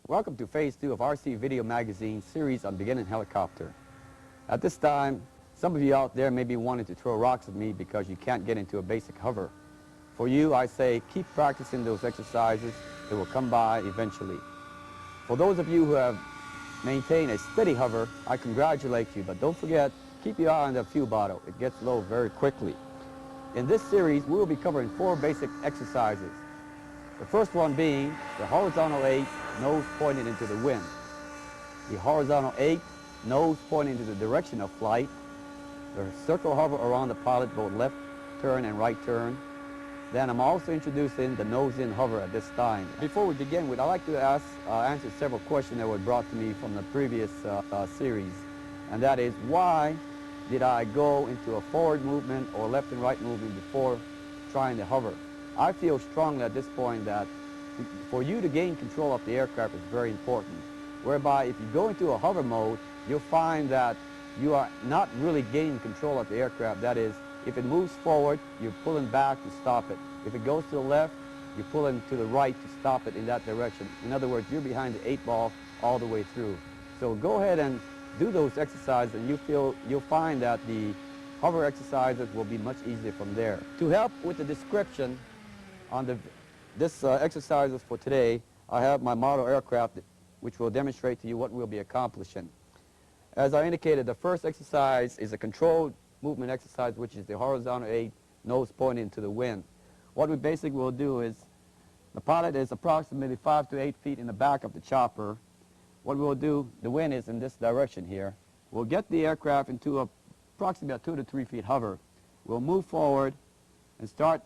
Welcome to Phase 2 of RC Video Magazine series on beginning helicopter. At this time, some of you out there may be wanting to throw rocks at me because you can't get into a basic hover. For you, I say keep practicing those exercises. It will come by eventually. For those of you who have maintained a steady hover, I congratulate you, but don't forget, keep your eye on the fuel bottle. It gets low very quickly. In this series, we will be covering 4 basic exercises. The first one being the horizontal 8, nose pointing into the wind. The horizontal 8, nose pointing to the direction of flight. The circle hover around the pilot, both left turn and right turn. Then I'm also introducing the nose-in hover at this time. Before we begin with, I'd like to answer several questions that were brought to me from the previous series. And that is, why did I go into a forward movement or left and right movement before trying to hover? I feel strongly at this point that for you to gain control of the aircraft is very important, whereby if you go into a hover mode, you'll find that you are not really gaining control of the aircraft. That is, if it moves forward, you're pulling back to stop it. If it goes to the left, you're pulling to the right to stop it in that direction. In other words, you're behind the 8 ball all the way through. So go ahead and do those exercises, and you'll find that the hover exercises will be much easier from there. To help with the description on this exercises for today, I have my model aircraft which will demonstrate to you what we'll be accomplishing. As I indicated, the first exercise is a controlled movement exercise, which is the horizontal 8, nose pointing to the wind. What we basically will do is, the pilot is approximately 5 to 8 feet in the back of the chopper. What we'll do, the wind is in this direction here. We'll get the aircraft into approximately a 2 to 3 feet hover. We'll move forward and start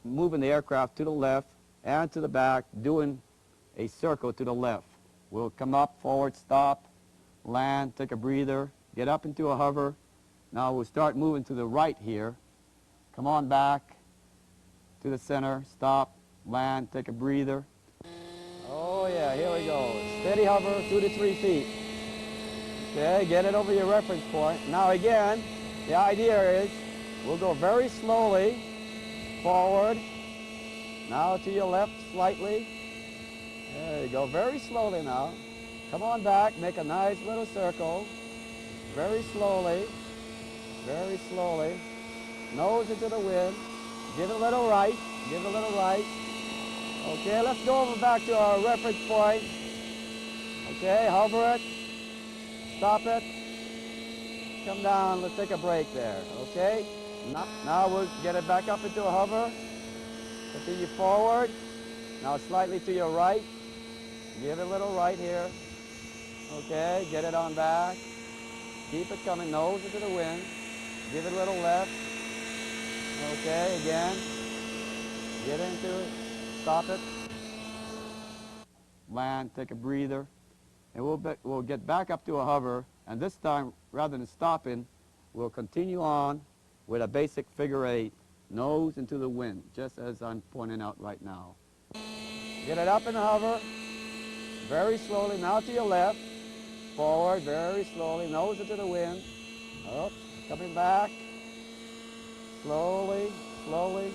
moving the aircraft to the left and to the back, doing a circle to the left. We'll come up, forward, stop, land, take a breather, get up into a hover. Now we'll start moving to the right here. Come on back to the center, stop, land, take a breather. Oh yeah, here we go. Steady hover, 2 to 3 feet. Okay, get it over your reference point. Now again, the idea is we'll go very slowly forward. Now to your left slightly. There you go, very slowly now. Come on back, make a nice little circle. Very slowly, very slowly. Nose into the wind. Give it a little right, give it a little right. Okay, let's go over back to our reference point. Okay, hover it, stop it, come down, let's take a break there, okay? Now we'll get it back up into a hover, continue forward, now slightly to your right, give it a little right here, okay, get it on back, keep it coming, nose into the wind, give it a little left, okay, again, get into it, stop it, land, take a breather, and we'll get back up to a hover, and this time, rather than stopping, we'll continue on with a basic figure 8, nose into the wind, just as I'm pointing out right now. Get it up in the hover, very slowly, now to your left, forward, very slowly, nose into the wind, up, coming back, slowly, slowly.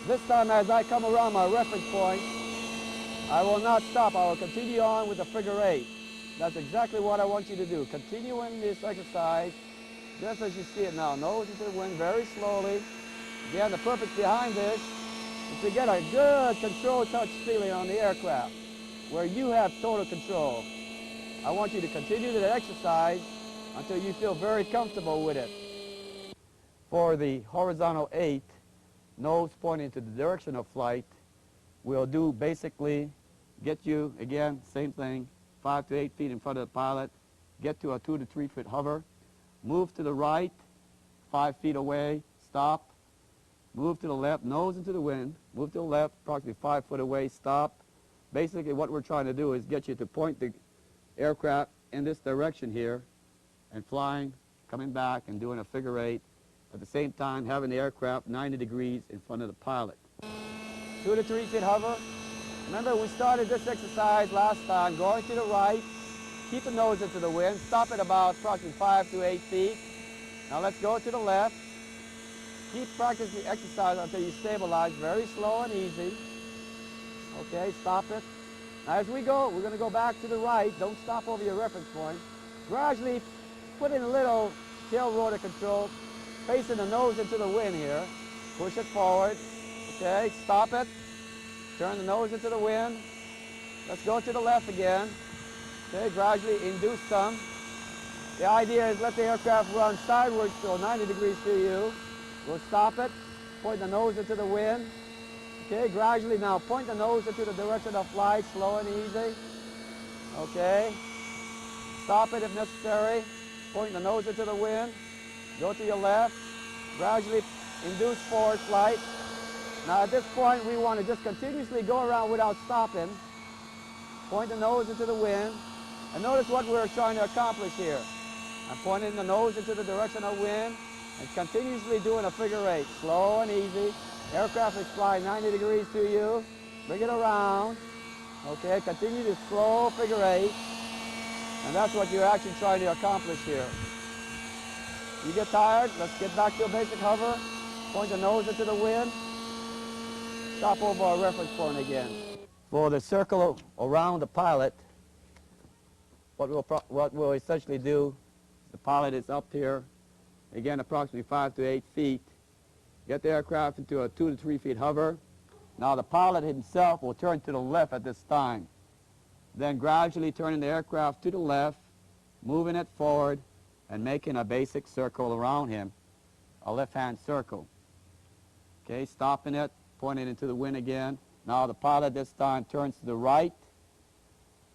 This time as I come around my reference point, I will not stop. I will continue on with the figure 8. That's exactly what I want you to do. Continuing this exercise, just as you see it now, nose into the wind, very slowly. Again, the purpose behind this is to get a good control touch feeling on the aircraft, where you have total control. I want you to continue the exercise until you feel very comfortable with it. For the horizontal 8, nose pointing to the direction of flight, we'll do basically get you, again, same thing, 5 to 8 feet in front of the pilot, get to a 2 to 3 foot hover, move to the right, 5 feet away, stop, move to the left, nose into the wind, move to the left, approximately 5 foot away, stop. Basically what we're trying to do is get you to point the aircraft in this direction here and flying, coming back and doing a figure 8. At the same time, having the aircraft 90 degrees in front of the pilot. 2 to 3 feet hover. Remember, we started this exercise last time, going to the right, keep the nose into the wind, stop at about approximately 5 to 8 feet. Now let's go to the left. Keep practicing the exercise until you stabilize, very slow and easy. Okay, stop it. As we go, we're going to go back to the right. Don't stop over your reference point. Gradually put in a little tail rotor control, facing the nose into the wind here. Push it forward. Okay, stop it. Turn the nose into the wind. Let's go to the left again. Okay, gradually induce some. The idea is let the aircraft run sideways till 90 degrees to you. We'll stop it. Point the nose into the wind. Okay, gradually now point the nose into the direction of flight, slow and easy. Okay. Stop it if necessary. Point the nose into the wind. Go to your left. Gradually induce forward flight. Now at this point we want to just continuously go around without stopping. Point the nose into the wind. And notice what we're trying to accomplish here. I'm pointing the nose into the direction of wind and continuously doing a figure eight, slow and easy. Aircraft is flying 90 degrees to you. Bring it around. Okay, continue to slow figure eight. And that's what you're actually trying to accomplish here. You get tired, let's get back to a basic hover. Point the nose into the wind. Stop over our reference point again. For the circle around the pilot, what we'll essentially do, the pilot is up here, again approximately 5 to 8 feet. Get the aircraft into a 2 to 3 feet hover. Now the pilot himself will turn to the left at this time. Then gradually turning the aircraft to the left, moving it forward, and making a basic circle around him, a left-hand circle. Okay, stopping it, pointing into the wind again. Now the pilot this time turns to the right.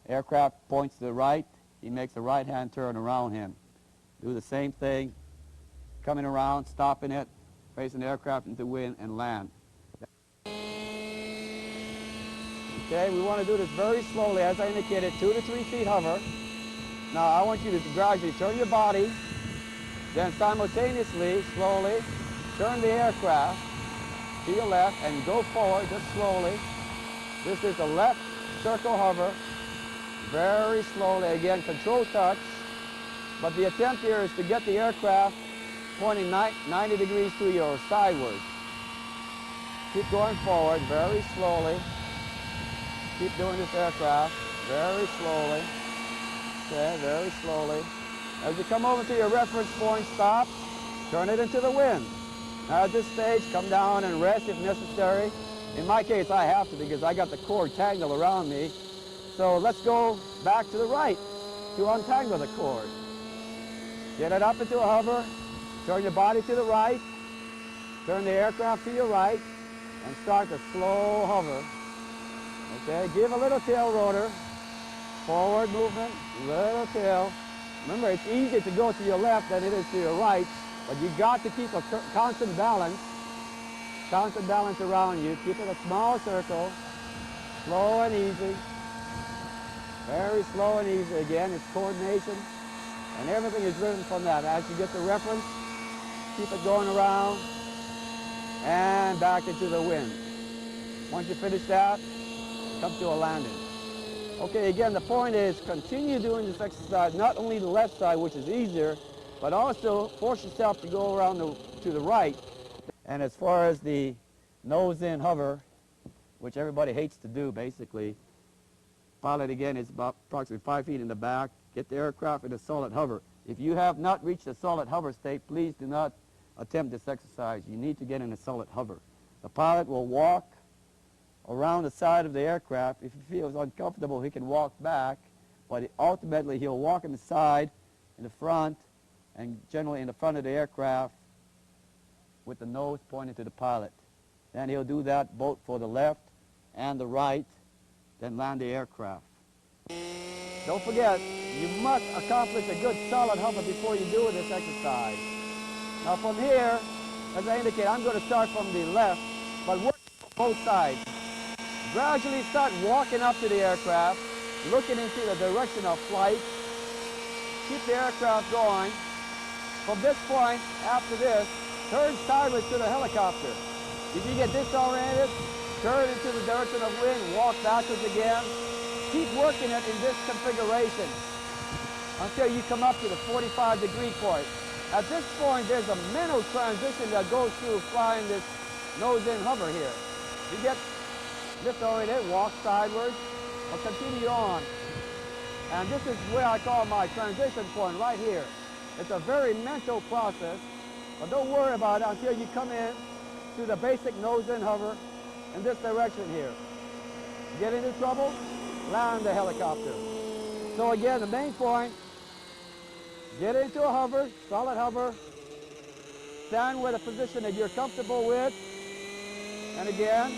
Aircraft points to the right. He makes a right-hand turn around him. Do the same thing, coming around, stopping it, facing the aircraft into the wind and land. Okay, we want to do this very slowly, as I indicated, 2 to 3 feet hover. Now I want you to gradually turn your body, then simultaneously, slowly, turn the aircraft to your left and go forward just slowly. This is a left circle hover, very slowly, again, control touch. But the attempt here is to get the aircraft pointing 90 degrees to you or sideways. Keep going forward very slowly. Keep doing this aircraft very slowly. Okay, very slowly. As you come over to your reference point, stop, turn it into the wind. Now at this stage, come down and rest if necessary. In my case, I have to because I got the cord tangled around me. So let's go back to the right to untangle the cord. Get it up into a hover, turn your body to the right, turn the aircraft to your right, and start the slow hover. Okay, give a little tail rotor, forward movement, little tail. Remember, it's easier to go to your left than it is to your right, but you got to keep a constant balance around you. Keep it a small circle, slow and easy, very slow and easy. Again, it's coordination, and everything is driven from that. As you get the reference, keep it going around and back into the wind. Once you finish that, come to a landing. Okay, again, the point is continue doing this exercise, not only the left side, which is easier, but also force yourself to go around to the right. And as far as the nose-in hover, which everybody hates to do, basically, pilot, again, is about approximately 5 feet in the back. Get the aircraft in a solid hover. If you have not reached a solid hover state, please do not attempt this exercise. You need to get in a solid hover. The pilot will walk around the side of the aircraft. If he feels uncomfortable, he can walk back, but ultimately he'll walk in the side, in the front, and generally in the front of the aircraft with the nose pointed to the pilot. Then he'll do that both for the left and the right, then land the aircraft. Don't forget, you must accomplish a good solid hover before you do this exercise. Now from here, as I indicate, I'm going to start from the left, but work both sides. Gradually start walking up to the aircraft, looking into the direction of flight. Keep the aircraft going. From this point, after this, turn sideways to the helicopter. If you get disoriented, turn into the direction of wind, walk backwards again. Keep working it in this configuration until you come up to the 45-degree point. At this point, there's a mental transition that goes through flying this nose-in hover here. You get disoriented, walk sideways, or continue on. And this is where I call my transition point right here. It's a very mental process, but don't worry about it until you come in to the basic nose-in hover in this direction here. Get into trouble, land the helicopter. So again, the main point, get into a hover, solid hover, stand with a position that you're comfortable with, and again,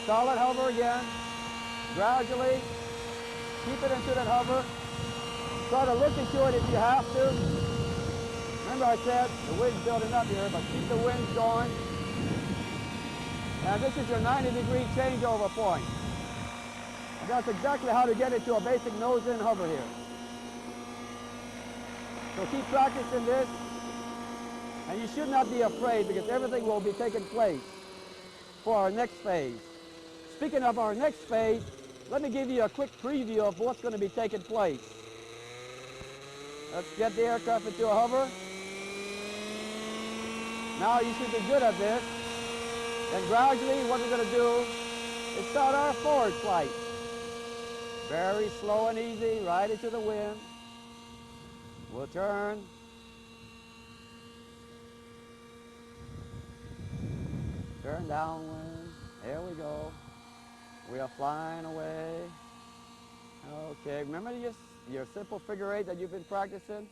solid hover again, gradually, keep it into that hover, try to look into it if you have to. Remember I said the wind's building up here, but keep the winds going. And this is your 90-degree changeover point. And that's exactly how to get into a basic nose-in hover here. So keep practicing this, and you should not be afraid because everything will be taking place for our next phase. Speaking of our next phase, let me give you a quick preview of what's going to be taking place. Let's get the aircraft into a hover. Now you should be good at this. And gradually what we're going to do is start our forward flight. Very slow and easy, right into the wind. We'll turn. Turn downwind. There we go. We are flying away. Okay, remember your simple figure eight that you've been practicing?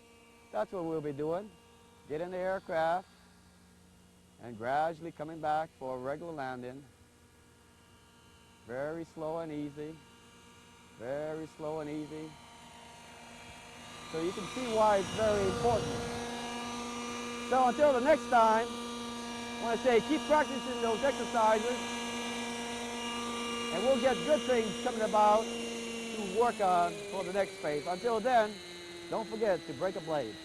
That's what we'll be doing. Get in the aircraft and gradually coming back for a regular landing. Very slow and easy. Very slow and easy. So you can see why it's very important. So until the next time, I want to say keep practicing those exercises and we'll get good things coming about to work on for the next phase. Until then, don't forget to break a blade.